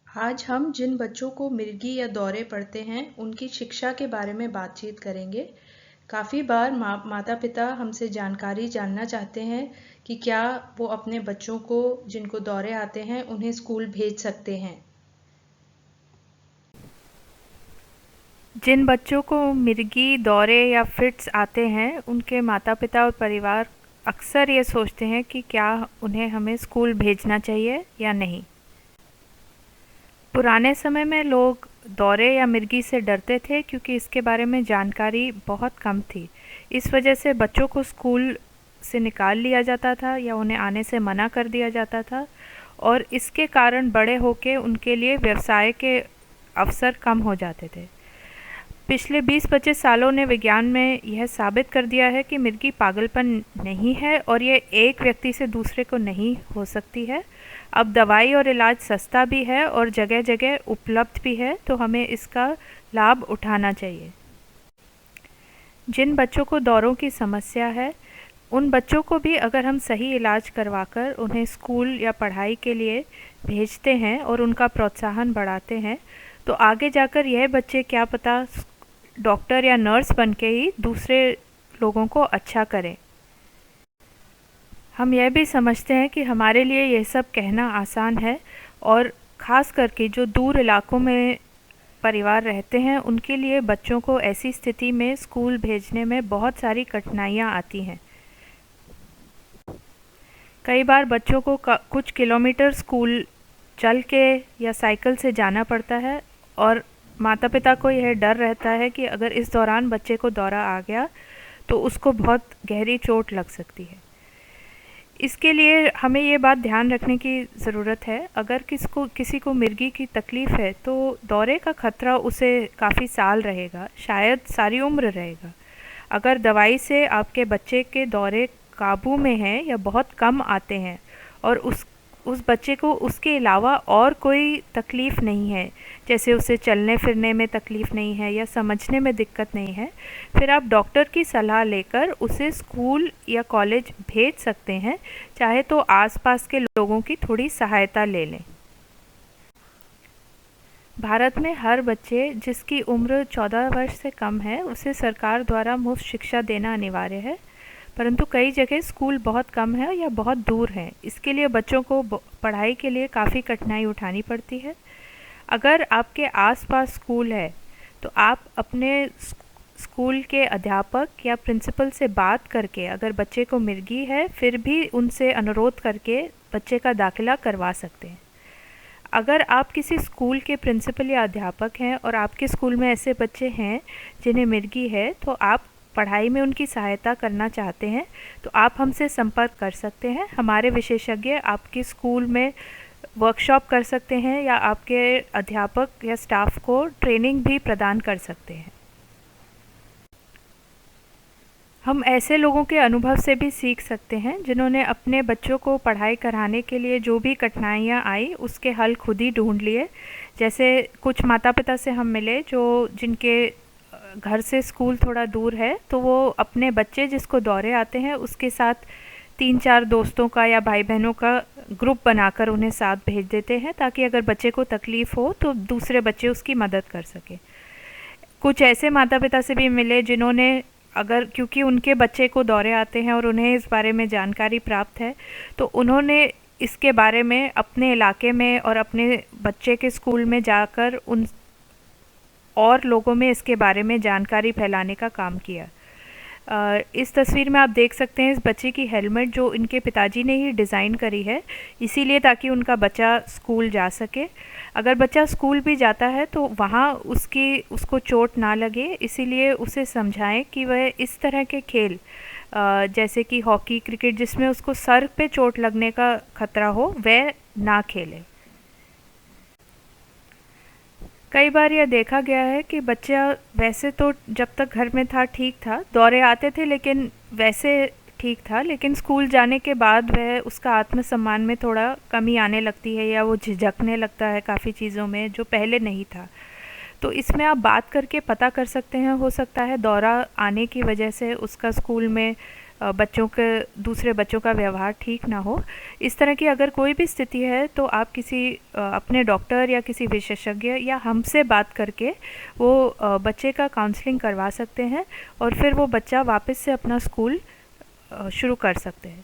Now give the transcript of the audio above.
आज हम जिन बच्चों को मिर्गी या दौरे पड़ते हैं, उनकी शिक्षा के बारे में बातचीत करेंगे। काफ़ी बार माता-पिता हमसे जानकारी जानना चाहते हैं कि क्या वो अपने बच्चों को जिनको दौरे आते हैं, उन्हें स्कूल भेज सकते हैं। जिन बच्चों को मिर्गी, दौरे या फिट्स आते हैं, उनके माता-पिता और परिवार अक्सर ये सोचते हैं कि क्या उन्हें हमें स्कूल भेजना चाहिए या नहीं। पुराने समय में लोग दौरे या मिर्गी से डरते थे क्योंकि इसके बारे में जानकारी बहुत कम थी। इस वजह से बच्चों को स्कूल से निकाल लिया जाता था या उन्हें आने से मना कर दिया जाता था और इसके कारण बड़े होके उनके लिए व्यवसाय के अवसर कम हो जाते थे। पिछले 20-25 सालों ने विज्ञान में यह साबित कर दिया है कि मिर्गी पागलपन नहीं है और ये एक व्यक्ति से दूसरे को नहीं हो सकती है। अब दवाई और इलाज सस्ता भी है और जगह जगह उपलब्ध भी है, तो हमें इसका लाभ उठाना चाहिए। जिन बच्चों को दौरों की समस्या है, उन बच्चों को भी अगर हम सही इलाज करवाकर उन्हें स्कूल या पढ़ाई के लिए भेजते हैं और उनका प्रोत्साहन बढ़ाते हैं, तो आगे जाकर यह बच्चे क्या पता डॉक्टर या नर्स बनके ही दूसरे लोगों को अच्छा करें। हम यह भी समझते हैं कि हमारे लिए यह सब कहना आसान है और ख़ास करके जो दूर इलाकों में परिवार रहते हैं, उनके लिए बच्चों को ऐसी स्थिति में स्कूल भेजने में बहुत सारी कठिनाइयाँ आती हैं। कई बार बच्चों को कुछ किलोमीटर स्कूल चल के या साइकिल से जाना पड़ता है और माता-पिता को यह डर रहता है कि अगर इस दौरान बच्चे को दौरा आ गया तो उसको बहुत गहरी चोट लग सकती है। इसके लिए हमें ये बात ध्यान रखने की ज़रूरत है, अगर किसी को मिर्गी की तकलीफ़ है तो दौरे का खतरा उसे काफ़ी साल रहेगा, शायद सारी उम्र रहेगा। अगर दवाई से आपके बच्चे के दौरे काबू में हैं या बहुत कम आते हैं और उस बच्चे को उसके अलावा और कोई तकलीफ़ नहीं है, जैसे उसे चलने फिरने में तकलीफ़ नहीं है या समझने में दिक्कत नहीं है, फिर आप डॉक्टर की सलाह लेकर उसे स्कूल या कॉलेज भेज सकते हैं, चाहे तो आसपास के लोगों की थोड़ी सहायता ले लें। भारत में हर बच्चे जिसकी उम्र 14 वर्ष से कम है, उसे सरकार द्वारा मुफ्त शिक्षा देना अनिवार्य है, परंतु कई जगह स्कूल बहुत कम है या बहुत दूर हैं। इसके लिए बच्चों को पढ़ाई के लिए काफ़ी कठिनाई उठानी पड़ती है। अगर आपके आसपास स्कूल है, तो आप अपने स्कूल के अध्यापक या प्रिंसिपल से बात करके, अगर बच्चे को मिर्गी है, फिर भी उनसे अनुरोध करके बच्चे का दाखिला करवा सकते हैं। अगर आप किसी स्कूल के प्रिंसिपल या अध्यापक हैं और आपके स्कूल में ऐसे बच्चे हैं जिन्हें मिर्गी है, तो आप पढ़ाई में उनकी सहायता करना चाहते हैं, तो आप हमसे संपर्क कर सकते हैं। हमारे विशेषज्ञ आपके स्कूल में वर्कशॉप कर सकते हैं या आपके अध्यापक या स्टाफ को ट्रेनिंग भी प्रदान कर सकते हैं। हम ऐसे लोगों के अनुभव से भी सीख सकते हैं जिन्होंने अपने बच्चों को पढ़ाई कराने के लिए जो भी कठिनाइयाँ आई उसके हल खुद ही ढूंढ लिए। जैसे कुछ माता पिता से हम मिले जो जिनके घर से स्कूल थोड़ा दूर है, तो वो अपने बच्चे जिसको दौरे आते हैं उसके साथ 3-4 दोस्तों का या भाई बहनों का ग्रुप बनाकर उन्हें साथ भेज देते हैं, ताकि अगर बच्चे को तकलीफ़ हो तो दूसरे बच्चे उसकी मदद कर सकें। कुछ ऐसे माता पिता से भी मिले जिन्होंने अगर क्योंकि उनके बच्चे को दौरे आते हैं और उन्हें इस बारे में जानकारी प्राप्त है, तो उन्होंने इसके बारे में अपने इलाके में और अपने बच्चे के स्कूल में जाकर उन और लोगों में इसके बारे में जानकारी फैलाने का काम किया। इस तस्वीर में आप देख सकते हैं इस बच्चे की हेलमेट जो इनके पिताजी ने ही डिज़ाइन करी है, इसीलिए ताकि उनका बच्चा स्कूल जा सके। अगर बच्चा स्कूल भी जाता है तो वहाँ उसको चोट ना लगे, इसीलिए उसे समझाएं कि वह इस तरह के खेल जैसे कि हॉकी, क्रिकेट जिसमें उसको सर पे चोट लगने का खतरा हो, वह ना खेले। कई बार यह देखा गया है कि बच्चा वैसे तो जब तक घर में था ठीक था, दौरे आते थे लेकिन वैसे ठीक था, लेकिन स्कूल जाने के बाद वह उसका आत्मसम्मान में थोड़ा कमी आने लगती है या वो झिझकने लगता है काफ़ी चीज़ों में जो पहले नहीं था। तो इसमें आप बात करके पता कर सकते हैं, हो सकता है दौरा आने की वजह से उसका स्कूल में बच्चों के दूसरे बच्चों का व्यवहार ठीक ना हो। इस तरह की अगर कोई भी स्थिति है तो आप किसी अपने डॉक्टर या किसी विशेषज्ञ या हमसे बात करके वो बच्चे का काउंसलिंग करवा सकते हैं और फिर वो बच्चा वापस से अपना स्कूल शुरू कर सकते हैं।